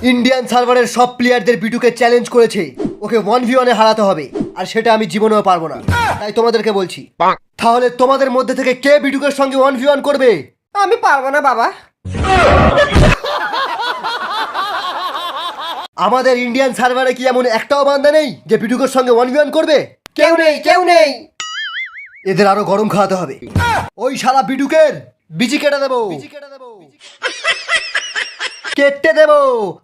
Indian সার্ভারের সব প্লেয়ারদের বিটুকে চ্যালেঞ্জ করেছে, ওকে 1v1 হারাতে হবে, আর সেটা আমি জীবনেও পারবো না। তাই তোমাদেরকে বলছি, তাহলে তোমাদের মধ্যে থেকে কে বিটুকের সঙ্গে 1v1 করবে? আমি পারবো না বাবা। আমাদের ইন্ডিয়ান সার্ভারে কি এমন একটাও বান্দা নেই যে বিটুকের সঙ্গে 1v1 করবে? কেউ নেই, কেউ নেই। এদের আরো গরম খাওয়াতে হবে। ওই শালা বিটুকের বিজি কেটে দেবো, কেটে দেবো,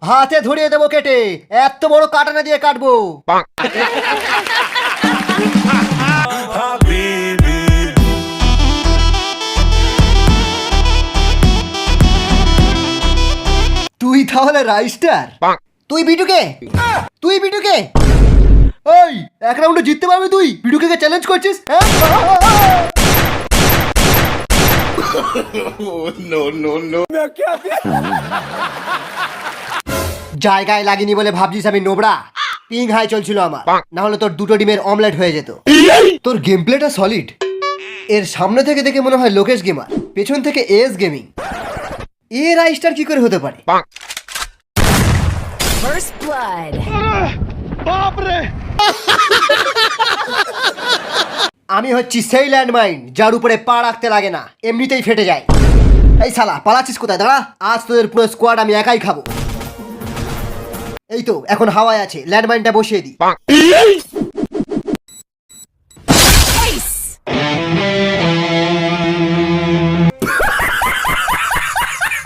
হাতে ধরিয়ে দেবো কেটে, এত বড় কাটানা দিয়ে কাটবো। তুই তাহলে রাইস্টার? তুই বিটুকে, তুই বিটুকে? ওই এক রাউন্ডে জিততে পারবি তুই? বিটুকে চ্যালেঞ্জ করছিস? জায়গায় লাগিনি বলে ভাবছিস আমি নোবড়া? পিং হাই চলছিল আমার, না হলে তোর দুটো ডিমের অমলেট হয়ে যেত। তোর গেম প্লেটা সলিড। এর সামনে থেকে দেখে মনে হয় লোকেশ গেমার, পেছন থেকে এস গেমিং। এ রাইস্টার কি করে হতে পারে? First blood. আমি হচ্ছি সেই ল্যান্ডমাইন যার উপরে পা রাখতে লাগে না, এমনিতেই ফেটে যায়। এই শালা পালাচ্ছিস কোথায়? দাঁড়া, আজ তোদের পুরো স্কোয়াড আমি একাই খাবো। এই তো এখন হাওয়ায় আছে, ল্যান্ডমাইনটা বসিয়ে দিই।